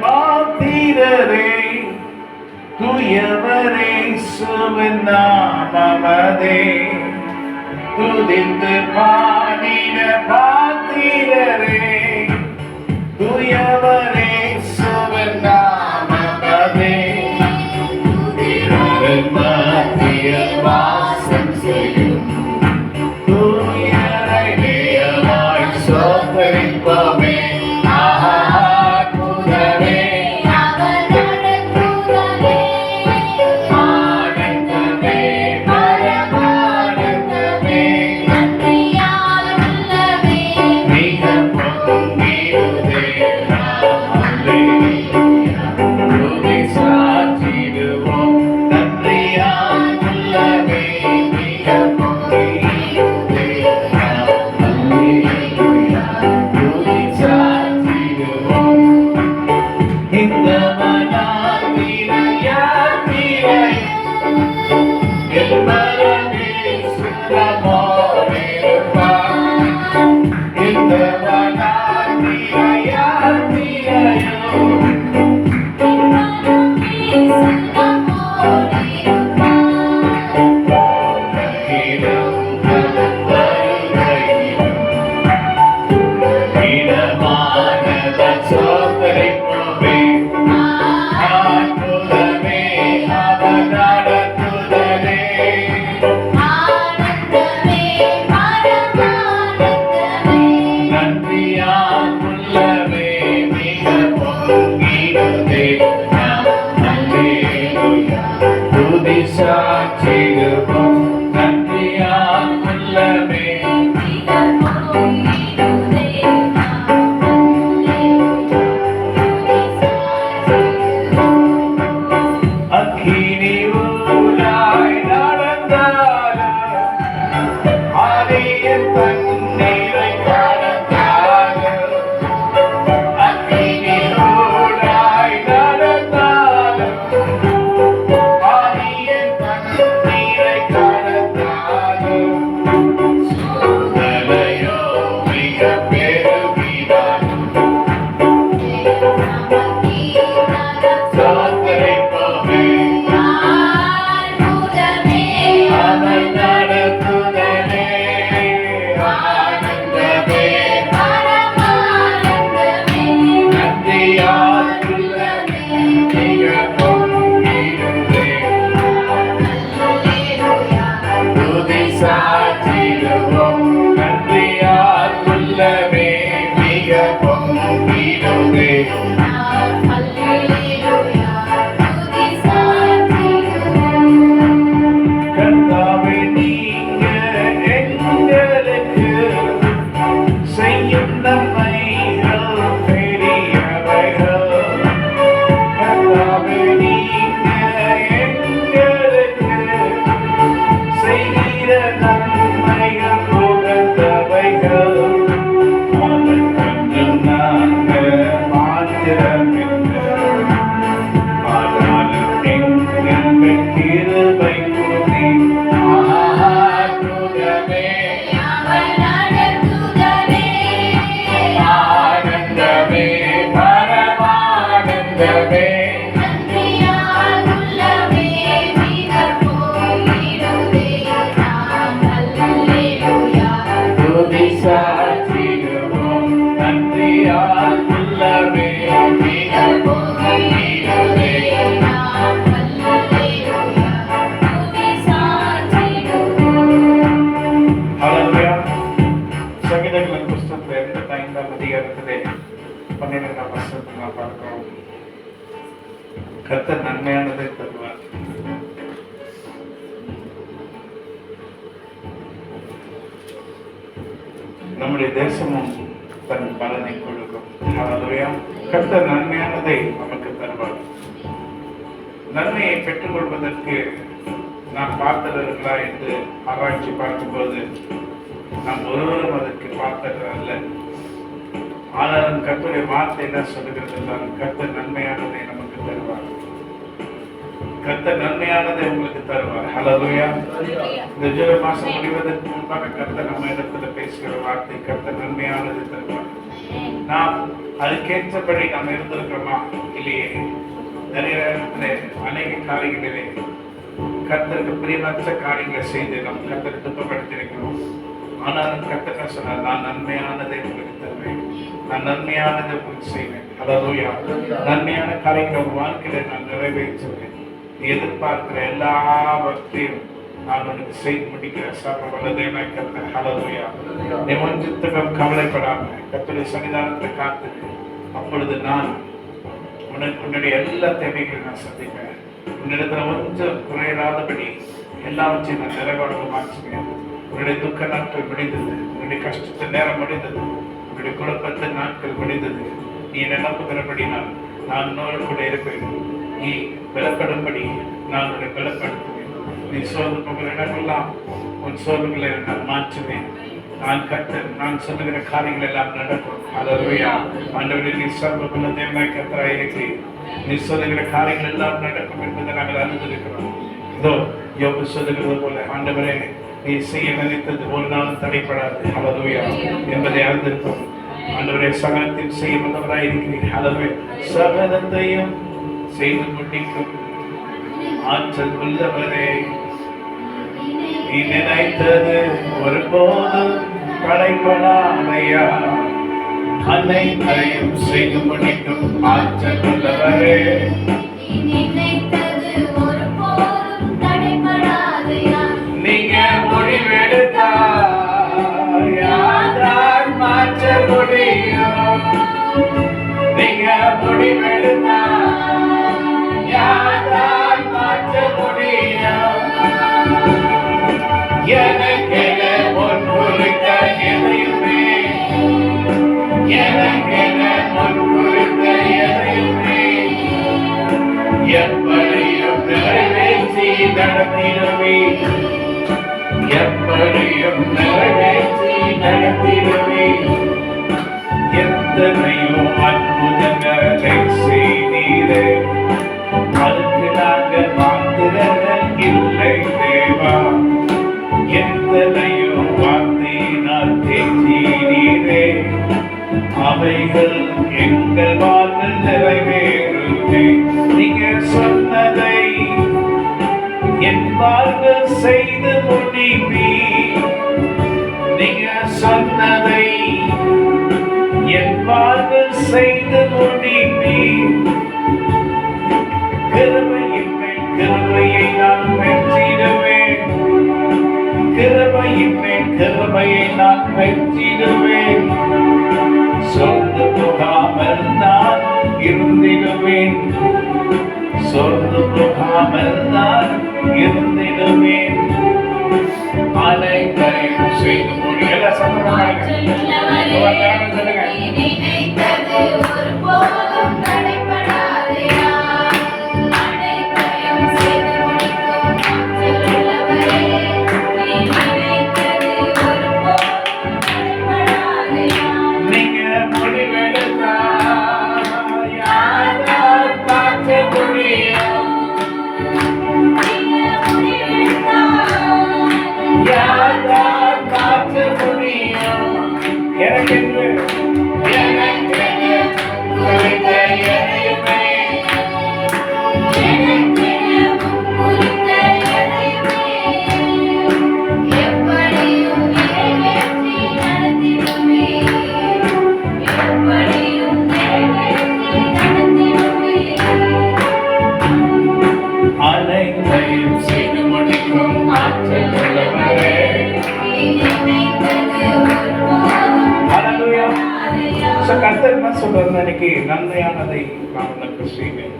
பாத்திரரே துயவரே சுவநாமமதே துதித்து பாடின பாத்திரரே துயவரே சுவநாமமதே துதிரந்தாத்திய வாசம் செய்யும் துயரை நேயமாய் சோதரிப்போமே கர்த்தர் நன்மையானதை தருவார். நம்முடைய தேசமும் தன் பலனை கொடுக்கும். கர்த்தர் நன்மையானதை நமக்கு தருவார். நன்மையை பெற்றுக் கொள்வதற்கு நாம் பார்த்தவர்களா என்று ஆராய்ச்சி பார்க்கும்போது நாம் ஒருவரும் அதற்கு பார்த்தவர் அல்ல. ஆனாலும் கர்த்தருடைய வார்த்தை என்ன சொல்லுகிறது என்றால் கர்த்தர் நன்மையானதை நமக்கு தருவார். கர்த்தர் நன்மையானதை உங்களுக்கு தருவார். ஹல்லேலூயா. இந்த ஜூலை மாசம் முடிவதற்கு முன்பாக கர்த்தர் நம்ம இடத்துல பேசுகிற வார்த்தை கர்த்தர் நன்மையானதை தருவார். நாம் அதுக்கேற்றபடி நாம் இருந்திருக்கிறோமா இல்லையே? நிறைய இடத்துல அநேக காரியங்களிலே கர்த்தருக்கு பிரியமற்ற காரியங்களை செய்து நம் கர்த்தரை துன்பப்படுத்தியிருக்கிறோம். ஆனாலும் கர்த்தர் சொன்னார், நான் நன்மையானதை உங்களுக்கு தருவேன், நான் நன்மையானதை உங்களுக்கு செய்வேன். அதாவது நன்மையான காரியங்களை உங்க வாழ்க்கையில நான் நிறைவேற்றுவேன். நீ எதிர்பார்க்கிற எல்லாவற்றையும் நான் உனக்கு செய்து முடிக்கிற சர்வ வல்லமை கர்த்தர். ஹல்லேலூயா. நீ ஒன்றுத்துக்கும் கவலைப்படாம கர்த்தருடைய சன்னிதானத்தில் காத்து, அப்பொழுது நான் உனக்கு உன்னுடைய எல்லா தேவைகளையும் நான் சந்திப்பேன். உன்னிடத்துல கொஞ்சம் குறையில்லாதபடி எல்லாவற்றையும் நான் நிறைவாக மாற்றுவேன். உன்னுடைய துக்க நாட்கள் முடிந்தது, உன்னுடைய கஷ்டத்தின் நேரம் முடிந்தது, உன்னுடைய குழப்பத்தின் நாட்கள் முடிந்தது. நீ என்ன நம்புகிறபடி நான் உன்னோடு கூட இருப்பேன். நீ பலப்படும்படி நான் உன்னை பலப்படுத்துவேன். நீ சோர்ந்து போகிற இடமெல்லாம் உன் சோர்வுகளை நான் மாற்றுவேன். நான் சொல்லுகிற காரியங்கள் எல்லாம் நடக்கும். ஹல்லேலூயா. ஆண்டவரே, நீ சர்வ வல்லமையுள்ள கர்த்தராய் இருக்கிறீர். நீ சொல்லுகிற காரியங்கள் எல்லாம் நடக்கும் என்பதை நாங்கள் அறிந்திருக்கிறோம். இதோ யோபு சொல்லுகிறது போல, ஆண்டவரே, நீ செய்ய நினைத்தது ஒரு நாள் தடைப்படாது. ஹல்லேலூயா என்பதை அறிந்திருக்கிறோம். ஆண்டவரே, சகலத்தையும் செய்ய வல்லவராய் இருக்கிறீர். ஹல்லேலூயா. சகலத்தையும் செய்து முடிக்கும் ஆற்றல் உள்ளவரே, நீ நினைத்தது ஒருபோதும் தடைபடாதையா. அனைத்தையும் செய்து முடிக்கும் ஆற்றல் உள்ளவரே, நீங்க முடிவெடுத்தா யாரால் மாற்ற முடியும்? நீங்க முடிவெடுத்தா யாரால் மாற்ற முடியும்? எனக்கென முன்குறித்த எதையுமே, எனக்கென முன்குறித்த எதையுமே எப்படியும் நிறைவேற்றி நடத்திடுவே, எப்படியும் நிறைவேற்றி நடத்திடுவே. எத்தனையோ அற்புதங்களை செய்தீரே, அதுக்கு நாங்கள் மாத்திரங்கள் இல்லை தேவா. எத்தனையோ வார்த்தையினால் தேற்றினீரே, அவைகள் எங்கள் வாழ்வில் நிறைவேறுமே. நீங்க சொன்னதை என் வாழ்வில் செய்து முடிப்பீர். நீங்க சொன்னதை என் வாழ்வில் செய்து முடிப்பீர். கிருபையின் மேல் கிருபையை நான் பெற்றிடுவேன், கிருபையின் மேல் கிருபையை நான் பெற்றிடுவேன். சோர்ந்து போகாமல் நான் இருந்திடுவேன், சோர்ந்து போகாமல் நான் இருந்திடுவேன். அனைத்தையும் செய்து முடியல சந்தோஷமாக நன்மையானதை நான் உனக்கு செய்வேன்,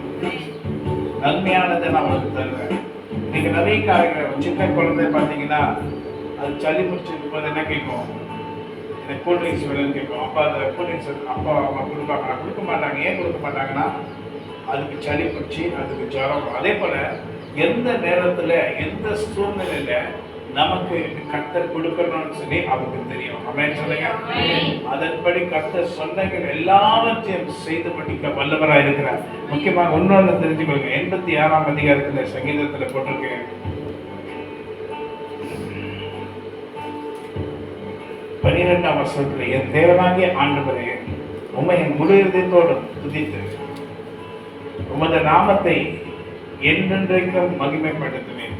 நன்மையானதை நான் உனக்கு தருவேன். நீங்க நிறைய காரியங்கள், சின்ன குழந்தை பார்த்தீங்கன்னா அது சளி முடிச்சிருக்கும் போது என்ன கேட்கும், எனக்கு கூல்ட்ரிங்க்ஸ் வேணும்னு கேட்கும். அப்பா அந்த கூல்ட்ரிங்க்ஸ் அப்பா அம்மா கொடுப்பாங்க, கொடுக்க மாட்டாங்க. ஏன் கொடுக்க மாட்டாங்கன்னா அதுக்கு சளி பிடிச்சி அதுக்கு ஜுரம். அதே போல எந்த நேரத்துல எந்த சூழ்நிலையில நமக்கு கர்த்தர் கொடுக்கணும்னு சொல்லி அவருக்கு தெரியும். ஆமென் சொல்லுங்க. அதன்படி கர்த்தர் சொன்னங்கள் எல்லாவற்றையும் செய்து முடிக்க வல்லவராக இருக்கிறார். முக்கியமாக இன்னொன்று தெரிஞ்சுக்கொள்ளுங்க. 86ஆம் அதிகாரத்துல சங்கீதத்துல போட்டிருக்கேன், 12ஆம் வசனத்துல, என் தேவனாகிய ஆண்டவரே உம்மை என் முழு இதயத்தோடும் துதித்து உமது நாமத்தை என்றென்றைக்கும் மகிமைப்படுத்துவேன்.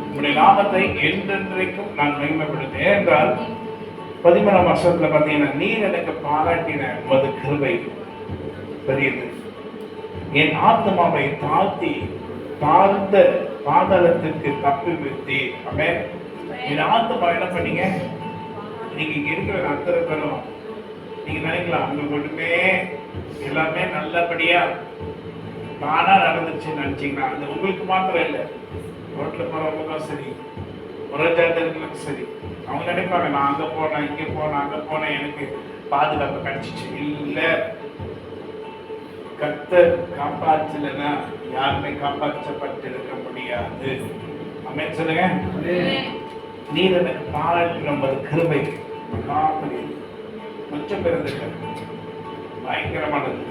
உம்முடைய நாமத்தை என்றென்றைக்கும் நான் மகிமைப்படுத்துவேன் என்றால் 13ஆம் வருஷத்துல பார்த்தீங்கன்னா, நீர் எனக்கு பாராட்டின உமது கிருபை பெரியது. என் ஆத்மாவை தாழ்த்தி தாழ்ந்த பாதாளத்திற்கு தப்பி விட்டு ஆமென். என் ஆத்மா என்ன பண்ணீங்க? நீங்க இங்க இருக்கிற அத்தனை பேரும் நீங்க நினைக்கலாம் உங்களுக்கு ஒண்ணுமே எல்லாமே நல்லபடியா தானா நடந்துச்சு நினைச்சீங்கன்னா, அது உங்களுக்கு மாத்திரம் இல்லை, ரோட்ல போறவங்களுக்கும் சரி, உறஜாதர்களுக்கும் சரி. அவங்க நினைப்பாங்க, நான் அங்க போனேன் இங்க போனேன் அங்க போனேன் எனக்கு பாதுகாப்பு கிடைச்சிச்சு. இல்லை, கர்த்தர் காப்பாற்றலைன்னா யாருமே காப்பாற்றப்பட்டு இருக்க முடியாது. ஆமென் சொல்லுங்க. நீர் எனக்கு பாராட்டின உமது கிருபை கொஞ்சம் பிறந்தது பயங்கரமானது.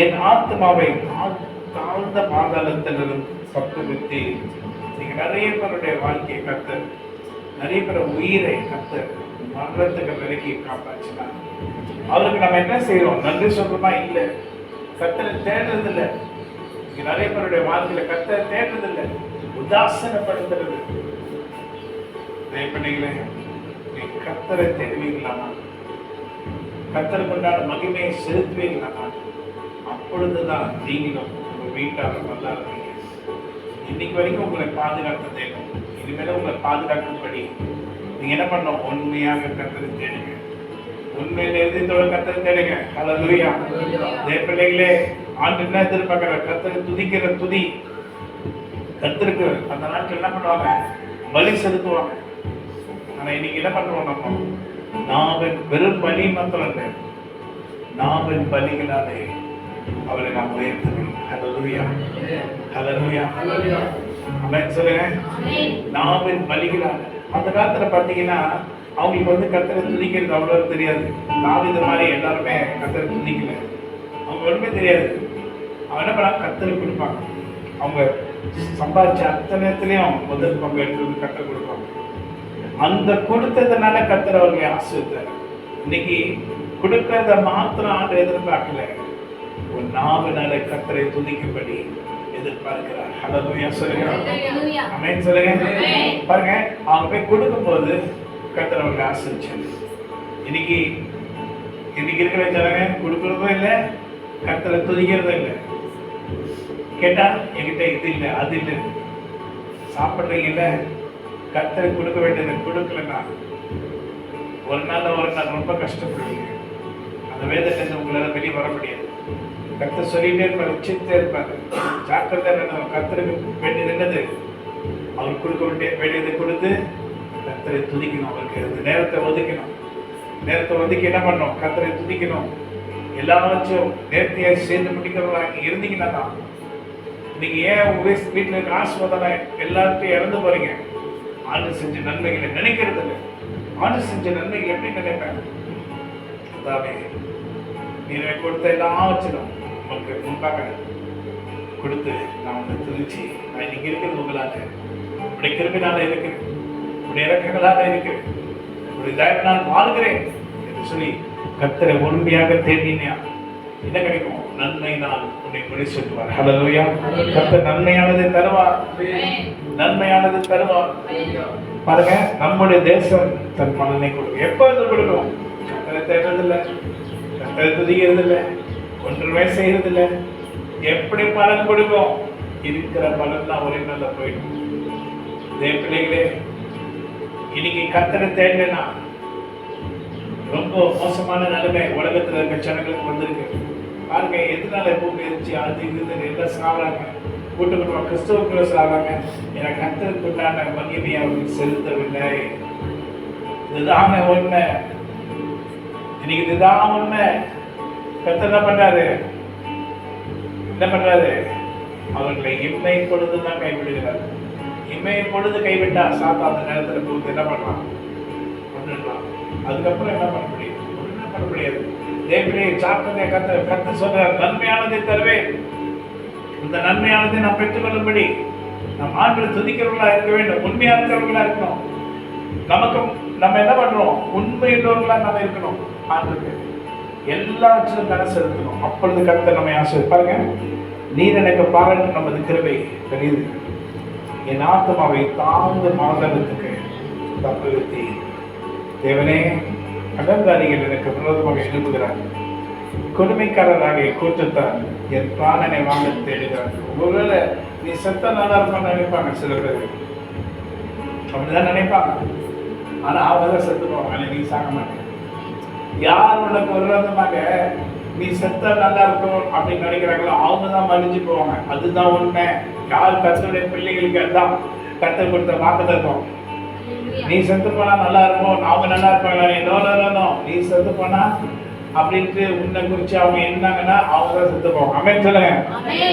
என் ஆத்மாவை தாழ்ந்த பாதாளத்திலிருந்து தப்புவித்து, நீங்க நிறைய பேருடைய வாழ்க்கையை கர்த்தர், நிறைய பேர் உயிரை கர்த்தர் மரணத்துக்கு விலக்கி காப்பாற்றினார். அவருக்கு நம்ம என்ன செய்யறோம்? நன்றி சொல்றோமா? இல்லை, கர்த்தரை தேடுறது இல்லை. நிறைய பேருடைய வாழ்க்கையில கர்த்தரை தேடுறது இல்லை, உதாசனப்படுத்துறது. பிள்ளைகளே, நீ கர்த்தரை தேடுவீங்களாமா? கர்த்தருக்கு உண்டான மகிமையை செலுத்துவீங்களாமா? அப்பொழுதுதான் நீங்களும் உங்க வீட்டாளர் நல்லா இருப்பீங்க. இன்னைக்கு வரைக்கும் உங்களை பாதுகாக்க தேடும். இனிமேல உங்களை பாதுகாக்கும்படி நீங்க என்ன பண்ணணும்? உண்மையாக கர்த்தரை தேடுங்க. உண்மையில எதிர்த்தோட கர்த்தரை தேடுங்க. ஹல்லேலூயா. பிள்ளைகளே, ஆண்டு என்ன எதிர்பார்க்கிற? கர்த்தரை துதிக்கிற துதி. கர்த்தருக்கு அந்த நாட்கள் என்ன பண்ணுவாங்க? பலி செலுத்துவாங்க. ஆனா இன்னைக்கு என்ன பண்றோம்? நம்ம நாவின் வெறும் பலி மாத்திரம் இல்லை, நாவின் பலிகளாலே அவரை நாம் உயர்த்துவோம். ஹல்லேலூயா, ஹல்லேலூயா, ஆமென் சொல்லுங்க. நாவின் பலிகளால. அந்த காலத்துல பாத்தீங்கன்னா அவங்களுக்கு கர்த்தரை துதிக்கிறது அவ்வளவு தெரியாது. தாவீது மாதிரி எல்லாருமே கர்த்தரை துதிக்கல, அவங்க ஒண்ணுமே தெரியாது. அவன் என்ன பண்ணா? கர்த்தருக்கு கொடுப்பாங்க. அவங்க சம்பாதிச்ச அத்தனைத்திலையும் முதல் பங்கு எடுத்து கர்த்தர் கொடுப்பாங்க. அந்த கொடுத்ததுனால கர்த்தர் அவர்களை ஆசீர்வதித்தார். இன்னைக்கு கொடுக்கறத மாத்திரம் ஆண்டு எதிர்பார்க்கல, ஒரு நாவினால கர்த்தரை துதிக்கும்படி எதிர்பார்க்கிறார். ஹல்லேலூயா சொல்லுங்க. ஆமென் சொல்லுங்க. பாருங்க, அவங்க போய் கொடுக்கும் போது கர்த்தர் அவர்களை ஆசீர்வதிச்சார். இன்னைக்கு இருக்கிற ஜனங்க கொடுக்கறதும் இல்லை, கர்த்தரை துதிக்கிறதும் இல்லை. கேட்டா என்கிட்ட இது இல்லை அது இல்லை. சாப்பிட்றீங்கல்ல, கர்த்தரை கொடுக்க வேண்டியதை கொடுக்கலன்னா ஒரு நாள் ரொம்ப கஷ்டப்படுவீங்க. அந்த வேதத்திலிருந்து உங்களால வெளியே வர முடியாது. கர்த்தர் சொல்லிட்டே இருப்பாரு, உச்சித்தே இருப்பாரு, ஜாக்கிரதை. கர்த்தருக்கு வேண்டியது என்னது? அவர் கொடுக்க வேண்டியதை கொடுத்து கர்த்தரை துதிக்கணும். அவருக்கு நேரத்தை ஒதுக்கணும். நேரத்தை ஒதுக்கி என்ன பண்ணணும்? கர்த்தரை துதிக்கணும். எல்லாவற்றையும் நேர்த்தியாக சேர்ந்து முடிக்கிறவங்க இருந்தீங்கன்னா தான். நீங்க ஏன் உங்க வீட்டில் இருக்க ஆசீர்வாதம் எல்லாத்தையும் இறந்து போறீங்க? ஆண்டு செஞ்ச நன்மைகளை நினைக்கிறது இல்லை. ஆண்டு செஞ்ச நன்மைகள் எப்படி நினைப்பேன்? அதாவே நீரை கொடுத்த எல்லாவற்றிலும் உங்களுக்கு முன்பாக கொடுத்து நான் உங்களை துதிச்சு, நான் இன்னைக்கு இருக்கிறது உங்களால, உடைய கிருபினால இருக்கிறேன், உடைய இறக்கங்களால இருக்கிறேன், உடைய தயவு நான் வாழ்கிறேன் என்று சொல்லி கர்த்தரை உண்மையாக தேடினா என்ன கிடைக்கும்? நன்மையினால் உன்னை முறை சொல்லுவார். ஹல்லேலூயா. கர்த்தர் நன்மையானதை தருவார், நன்மையானதை தருவார். பாருங்க, நம்முடைய தேசம் தன் பலனை கொடுக்கும். எப்போது கொடுக்கும்? கர்த்தரை தேடுறதில்லை, கர்த்தரை துதிக்கிறதில்லை, ஒன்றுமே செய்யறதில்லை. எப்படி பலன் கொடுக்கும்? இருக்கிற பலன் தான் ஒரே நாள்ல போயிடும். பிள்ளைகளே, இன்னைக்கு கர்த்தரை தேடலைன்னா ரொம்ப மோசமான நிலைமை உலகத்துல இருக்க ஜனங்களுக்கு வந்திருக்கு. பாருங்க, எதனால பூமி இருந்துச்சு, அது இது எல்லாம் சாகுறாங்க, கூட்டுக்குள்ள கிறிஸ்தவக்குள்ள சாகுறாங்க. எனக்கு கர்த்தருக்கு உண்டான மகிமையை அவர்கள் செலுத்தவில்லை. இதுதான் உண்மை. இன்னைக்கு இதுதான் உண்மை. கர்த்தர் என்ன பண்றாரு? அவர்களை இம்மை பொழுதுதான் கைவிடுகிறார். இம்மை பொழுது கைவிட்டா சாத்தா அந்த நேரத்துல கொடுத்து என்ன பண்ணலாம்? கொண்டுடலாம். அதுக்கப்புறம் என்ன பண்ண முடியும்? ஒன்றுமே பண்ண முடியாது. தேவனுடைய சாப்பிட்டதை கர்த்தர் சொல்றார், நன்மையானதை தருவேன். இந்த நன்மையானதை நாம் பெற்றுக்கொள்ளும்படி நாம் ஆண்களை துதிக்கிறவர்களா இருக்க வேண்டும், உண்மையா இருக்கிறவர்களா இருக்கணும். நமக்கு நம்ம என்ன பண்றோம்? உண்மையுள்ளவர்களா நம்ம இருக்கணும். ஆண்டுக்கு எல்லாவற்றிலும் கன செலுத்தணும். அப்பொழுது கர்த்தர் நம்மை பாருங்க, நீர் எனக்கு பாராட்டு நமது கிருபை பெரியது, என் ஆத்மாவை தாழ்ந்து மாதத்துக்கு தப்புவித்தி. தேவனே, அகங்காரிகள் எனக்கு விரோதமாக எழுப்புகிறார்கள், கொடுமைக்காரராக கூட்டத்தார் என் பிராணனை வாங்க தேடுகிறார். ஒருவேளை நீ செத்த நல்லா இருப்பான்னு நினைப்பாங்க சில பேர், அப்படிதான் நினைப்பாங்க. ஆனா அவங்க தான் செத்து போவாங்க, நீ சாக மாட்டேன். யார் உனக்கு விரோதமாக நீ செத்த நல்லா இருக்கும் அப்படின்னு நினைக்கிறாங்களோ அவங்க தான் மடிஞ்சு போவாங்க. அதுதான் உண்மை. யார் கர்த்தருடைய பிள்ளைகளுக்கு அதுதான் கர்த்தர் கொடுத்த வாக்குத்தத்தம். நீ செத்து போனா நல்லா இருக்கும், அவங்க நல்லா இருப்பாங்களா? நீ செத்து போனா அப்படின்ட்டு உன்னை குறிச்சு அவங்க என்னாங்கன்னா அவங்க தான் செத்து போவாங்க. அமேன் சொல்லுங்க.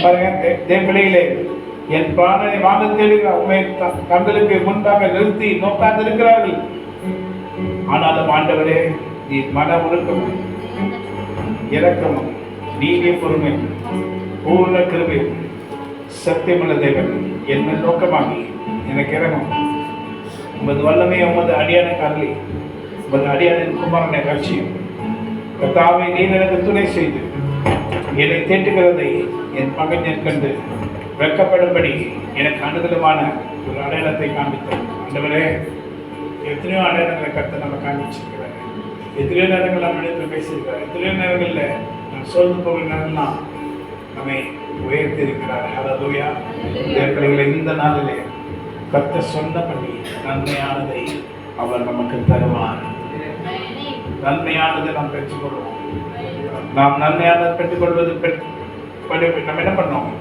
பாருங்க, தேவ பிள்ளைகளே, என் பிராணனை வாங்க தேடுகிற உண்மை தங்களுக்கு முன்பாக நிறுத்தி நோக்காந்து இருக்கிறார்கள். ஆனாலும் ஆண்டவரே, நீ மன ஒழுக்கமும் இரக்கமும் நீதிய பொறுமை பூர்ண கிருபை சத்தியமுள்ள தேவன் என்ன நோக்கமாகி எனக்கு இறங்கும். உமது வல்லமை உமது அடியான கரளி, உமது அடியானின் குமாரனை ரட்சியும். கர்த்தாவே, நீர் எனக்கு துணை செய்து என்னை தேட்டுகிறதை என் பகைஞர் கண்டு வெட்கப்படும்படி எனக்கு அனுகூலமான ஒரு அடையாளத்தை காண்பித்தார். ஆண்டவரே, எத்தனையோ அடையாளங்களை கர்த்தர் நம்ம காண்பிச்சிருக்கிறார். எத்தனையோ நேரங்கள் நம்ம இடத்துல பேசியிருக்கிறார். எத்தனையோ நேரங்களில் நம்ம சோர்ந்து போகிற நேரம்லாம் நம்மை உயர்த்தி இருக்கிறார். ஹல்லேலூயா. பிள்ளைகளை, இந்த நாளிலே கர்த்தர் சொன்னபடி நன்மையானதை அவர் நமக்கு தருவார். நன்மையானதை நாம் பெற்றுக்கொள்வோம். நாம் நன்மையானதை பெற்றுக்கொள்வது நம்ம என்ன பண்ணோம்?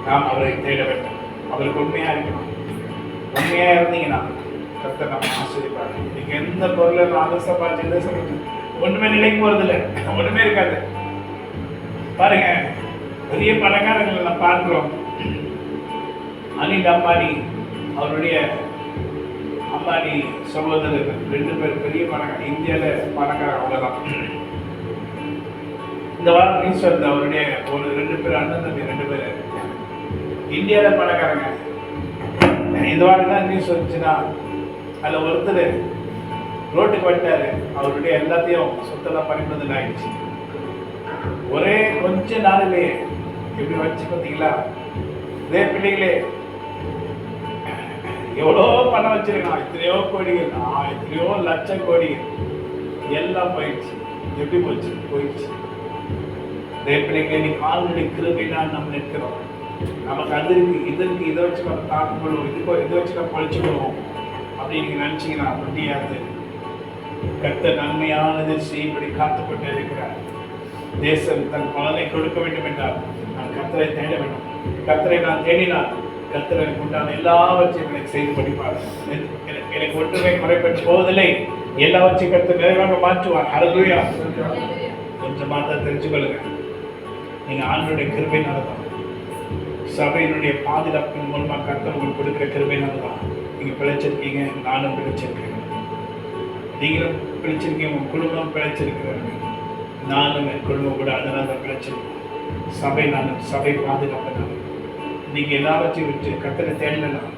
நாம் அவரை தேட வேண்டும். அவருக்கு உண்மையா இருக்கணும். உண்மையா இருந்தீங்கன்னா கர்த்தர் நம்ம ஆசீர்வதிப்பார். நீங்க எந்த பொருளை நான் சம்பாதிச்சு ஒண்ணுமே நிலைக்கு போறதில்லை, ஒண்ணுமே இருக்காது. பாருங்க, பெரிய பணக்காரங்களை நம்ம பார்க்கிறோம். அனில் அம்பானி, அவருடைய அம்பானி சகோதரர்கள் 2 பேர் பெரிய பணக்கார, இந்தியாவில பணக்காரர். அவ்வளவுதான். இந்த வாரம் நியூஸ் வருது, அவருடைய ஒரு 2 பேர் அண்ணன் தம்பி 2 பேர் இந்தியாவில பணக்காரங்க. இந்த வாரம் தான் நியூஸ் வந்துச்சுன்னா அதில் ஒருத்தர் ரோட்டுக்கு வந்துட்டாரு. அவருடைய எல்லாத்தையும் சொத்தெல்லாம் பறிப்பதில் ஆயிடுச்சு. ஒரே கொஞ்ச நாளிலேயே எப்படி வச்சு பார்த்தீங்களா? இதே பிள்ளைகளே எவ்வளோ பணம் வச்சிருக்கான், எத்தனையோ கோடிகள், எத்தனையோ லட்சம் கோடிகள் எல்லாம் போயிடுச்சு. எப்படி போயிடுச்சு. இதே பிள்ளைகளே, நீ ஆளுடைய கிருபையினால் நம்ம நிற்கிறோம். நமக்கு அது இருக்கு, இது இருக்கு, இதை வச்சு நம்ம தாக்கப்படுவோம், இதை வச்சு நம்ம பழிச்சுக்கணும் அப்படின்னு நீங்க நினைச்சீங்கன்னா முடியாது. கர்த்தர் நன்மையானது செய்யும்படி காத்துக்கொண்டே இருக்கிறார். தேசம் தன் பலனை கொடுக்க வேண்டும் என்றால் நான் கர்த்தரை தேட வேண்டும். கர்த்தரை நான் தேடினால் கர்த்தர் எனக்கு உண்டான எல்லாவற்றையும் எனக்கு செய்து படிப்பார். எனக்கு ஒன்றுமே குறைப்பட்டு போவதில்லை. எல்லாவற்றையும் கர்த்தர் நிறைவாக மாற்றுவார். ஹல்லேலூயா. கொஞ்சம் மாத்த தெரிஞ்சுக்கொள்ளுங்க. நீங்க ஆண்டவருடைய கிருபையினால தான், சபையினுடைய பாதுகாப்பின் மூலமாக கர்த்தர் உங்களுக்கு கொடுக்கிற கிருபையினால தான் நீங்க பிழைச்சிருக்கீங்க. நானும் பிழைச்சிருக்கேன், நீங்களும் பிழைச்சிருக்கீங்க, உங்க குடும்பம் பிழைச்சிருக்கிறாங்க, நானும் என் குடும்பம் கூட அதனால தான் பிழைச்சிருக்கோம். சபை பாதுகாப்பினால நீங்க எல்லாவற்றையும் விட்டு கர்த்தரை தேடலாம்.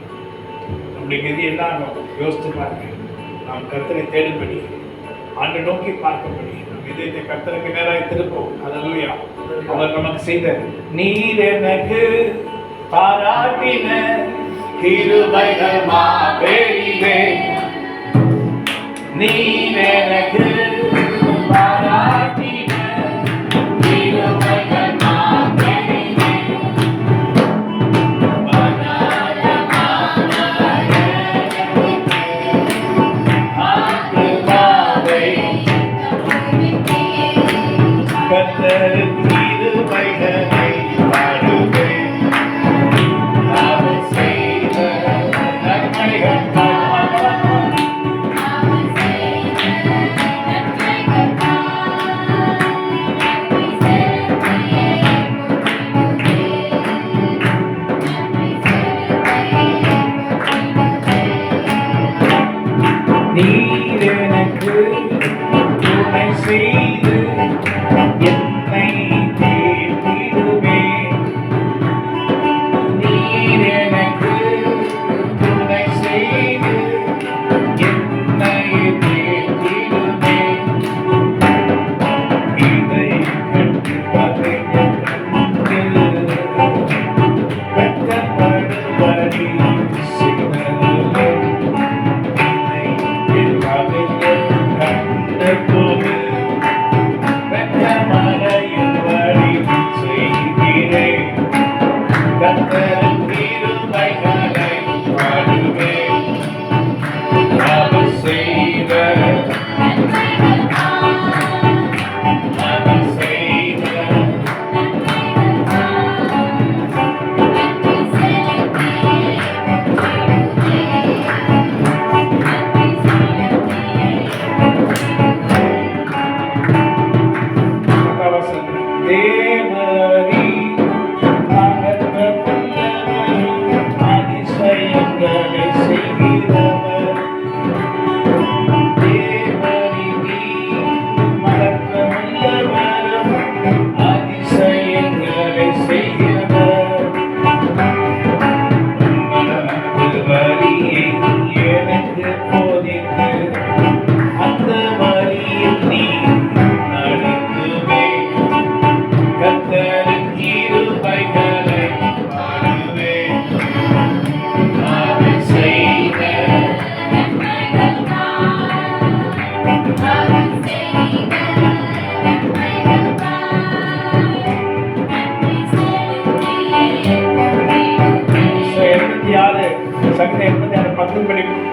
நம்முடைய கதி எல்லாம் யோசித்து பாருங்க. நாம் கர்த்தரை தேடும்படி, ஆண்டு நோக்கி பார்க்கும்படி இதயத்தை கர்த்தருக்கு நேராக திருப்போம். ஹல்லேலூயா. அவர் நமக்கு செய்த நீர் எனக்கு பாராட்டின கிருபைகள் மாபெரிதே, நீர் எனக்கு பாராட்டின கிருபைகள் மாபெரிதே, கர்த்தர் கிருபைகளை பாடுவேன், அவர் செய்த நன்மைகள்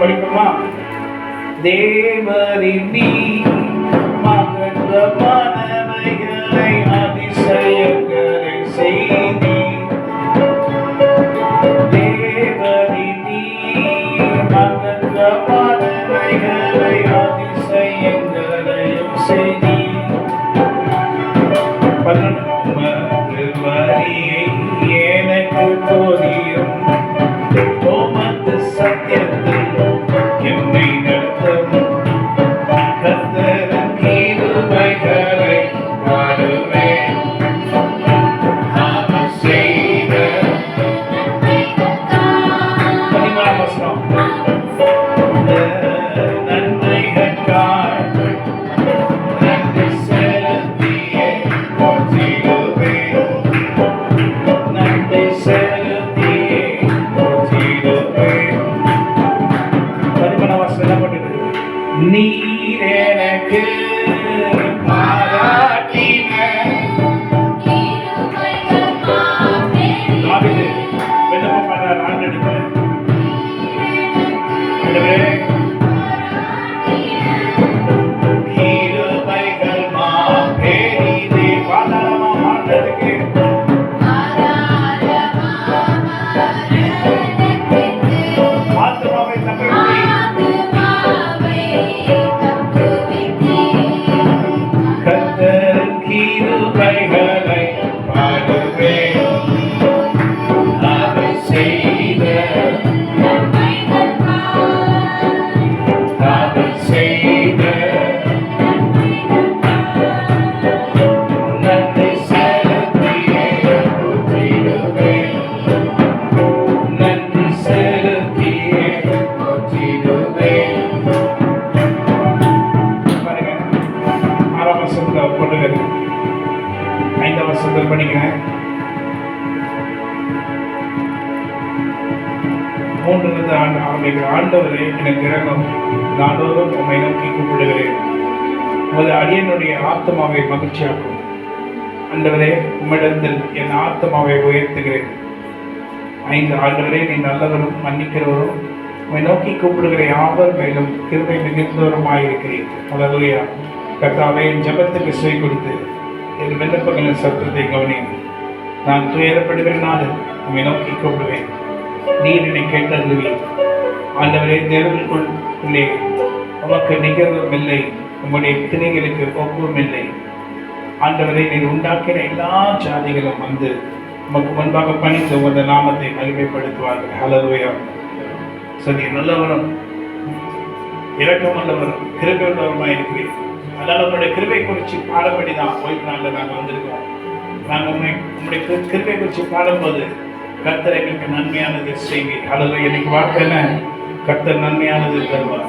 படிப்போமா? தேவரின் நீ மகத்துவமானவைகளை அதிசயங்களை செய்தி. தேவரின் நீ மகத்துவமானவைகளை அதிசயங்களையும் செய்தி. வரியை எனக்கு போதியும் உமது சத்தியத்தில் என்னை நடத்தும். கர்த்தரின் கிருபைகளை பாடுவேன். அவர் செய்த 15ஆம் வசனம். நன்மைகளுக்காய் நன்றி செலுத்தியே போற்றிடுவேன். நன்றி செலுத்தியே போற்றிடுவேன். 15ஆம் வசனம் என்ன பண்ணுது? நீர் எனக்கு பாராட்டின தாவீது விண்ணப்பம் பண்றார் ஆண்டவரே. கிருபைகள் மாபெரிதே. பாதாளமா ஆண்டவருக்கு ஆத்மாவை தப்புவித்தீர். கர்த்தரின் கிருபைகளை பாடுவேன். அவர் செய்த அவர் செய்த நன்றி செலுத்தியே போற்றிடுவேன். நன்றி செலுத்தியே போற்றிடுவேன். பாருங்க, 6ஆம் வசனத்தை போட்டுங்க. 5ஆம் வசனத்தில் படிக்கிறேன். 3 ஆரம்பிக்கிற. ஆண்டவரே எனக்கு இறங்கும், நாடோறும் உம்மை நோக்கி கூப்பிடுகிறேன். உமது அடியனுடைய ஆத்மாவை மகிழ்ச்சியாக்கும். ஆண்டவரே உம்மிடத்தில் என் ஆத்மாவை உயர்த்துகிறேன். 5 ஆண்டவரே நீ நல்லவரும் மன்னிக்கிறவரும் உம்மை நோக்கி கூப்பிடுகிற யாவர் மேலும் கிருபை மிகுந்தவருமாயிருக்கிறீர். அல்லேலூயா. கர்த்தாவே என் ஜெபத்துக்கு செவி கொடுத்து என் விண்ணப்பங்களின் சத்தத்தை கவனி. நான் துயரப்படுகிற நாள் உம்மை நோக்கி கூப்பிடுவேன். நீர் என்னை கேட்டருளுவீர். ஆண்டவரே தேவர்களுக்குள்ளே உமக்கு நிகழ்வும் இல்லை, உம்முடைய கிரியைகளுக்கு ஒப்பும் இல்லை. ஆண்டவரை நீர் உண்டாக்கின எல்லா ஜாதிகளும் வந்து உமக்கு முன்பாக பணித்து உமது நாமத்தை மகிமைப்படுத்துவார்கள். ஹல்லேலூயா. சரி, நல்லவரும் இரக்கம் உள்ளவரும் கிருபை உள்ளவருமாய் இருக்கிறீர். அதனால் உங்களுடைய கிருபை குறித்து பாடப்படி தான் ஓய்வு நாளில் நாங்கள் வந்திருக்கோம். நாங்கள் உங்களுடைய கிருபை குறித்து பாடும்போது கர்த்தர் எங்களுக்கு நன்மையானது செய்வீர். ஹல்லேலூயா. இன்னைக்கு வார்த்தையில கர்த்தர் நன்மையானது தருவார்.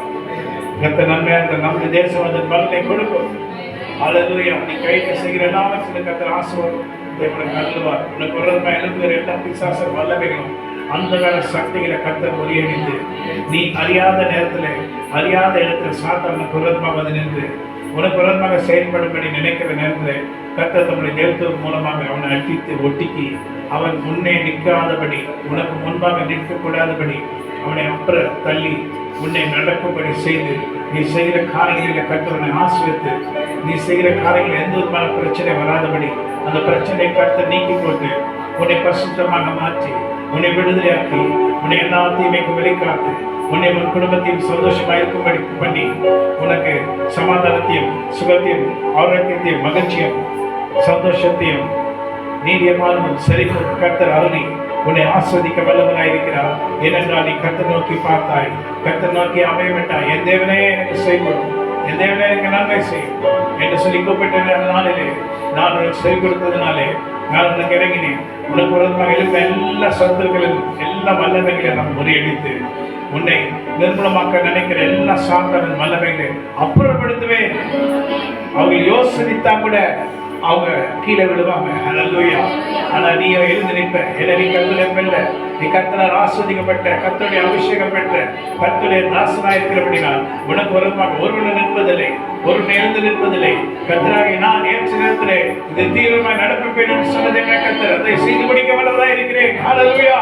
கர்த்தர் நன்மையானது நம்முடைய தேசம் அதன் பலனை கொடுக்கும். ஹல்லேலூயா. நீ கைக்கு செய்கிற எல்லாவற்றிலும் கர்த்தர் ஆசீர்வாதத்தை உனக்கு அருள்வார். உனக்கு விரோதமாக எழுப்புகிற எல்லா பிசாச வல்லமைகளும் அந்த கால சக்திகளை கர்த்தர் முறியடித்து நீ அறியாத நேரத்தில் அறியாத இடத்துல சாத்தானுக்கு விரோதமாக வந்து நின்று உனக்கு விரோதமாக செயல்படும்படி நினைக்கிற நேரத்தில் கர்த்தர் தம்முடைய தேவதூதர் மூலமாக அவனை அடித்து ஒட்டிக்கி அவன் முன்னே நிற்காதபடி உனக்கு முன்பாக நிற்கக்கூடாதபடி அவனை அப்புறம் தள்ளி உன்னை நடக்கும்படி செய்து நீ செய்கிற காரியங்களில் கர்த்தரை ஆசிரியத்து நீ செய்கிற காரியங்களில் எந்த விதமான பிரச்சனை வராதபடி அந்த பிரச்சனை கர்த்தர் நீக்கி போட்டு உன்னை பரிசுத்தமாக மாற்றி உன்னை விடுதலையாக்கி உன்னை எல்லா தீமைக்கு வெளிக்காத்து உன்னை உன் குடும்பத்தையும் சந்தோஷமாக இருக்கும்படி பண்ணி உனக்கு சமாதானத்தையும் சுகத்தையும் ஆரோக்கியத்தையும் மகிழ்ச்சியும் சந்தோஷத்தையும் நீடியமான செழிப்பும் கர்த்தர் அருளி உன்னை ஆஸ்வதிக்க வல்லவராயிருக்கிறார். ஏனென்றால் நீ கர்த்தர் நோக்கி பார்த்தாய், கர்த்தர் நோக்கி அமையவிட்டாய். என் தேவனே எனக்கு செய்யும், என் தேவனே எனக்கு நன்மை செய்யும் என்று சொல்லி கூப்பிட்ட நாளிலே நான் உனக்கு செவி கொடுத்ததுனாலே நான் உனக்கு இறங்கினேன். உனக்கு விரோதமாக எழுப்ப எல்லா சத்துருக்களில் எல்லா வல்லமைகளையும் நான் முறியடித்து உன்னை நிர்மூலமாக்க நினைக்கிற எல்லா சாத்தானின் வல்லமைகளை அப்புறப்படுத்துவேன். அவங்க யோசித்தா கூட அவங்க கீழே விழுவாங்க. ஹல்லேலூயா. ஆனா நீ எழுந்து நிற்ப. ஏன்னா நீ கர்த்தருடைய பிள்ளை, நீ கர்த்தரால் ஆஸ்வதிக்கப்பட்ட கர்த்தருடைய அபிஷேகம் பெற்ற கர்த்தருடைய தாசனாய் இருக்கிறபடினால் உனக்கு விரோதமாக ஒருவன் நிற்பதில்லை, ஒருவன் எழுந்து நிற்பதில்லை. கர்த்தராகிய நான் ஏற்ற நேரத்திலே இதை தீவிரமாய் நடப்பிப்பேன் என்று சொன்னதை கர்த்தர் அதை செய்து முடிக்க வல்லவராய் இருக்கிறேன். ஹல்லேலூயா.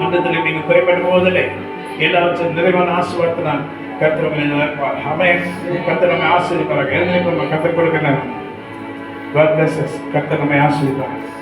அந்தத்தில் நீங்க குறைபட்டு போவதில்லை. எல்லாவற்றும் நிறைவான ஆசீர்வாதத்தினால் கர்த்தர் நம்மை நிரப்புவார். ஆமென். கர்த்தர் நம்மை ஆசீர்வதிப்பார். எழுந்திருப்போம். கர்த்தர் கொடுக்கிற God bless us. கர்த்தர் நம்மை ஆசீர்வதிப்பார்.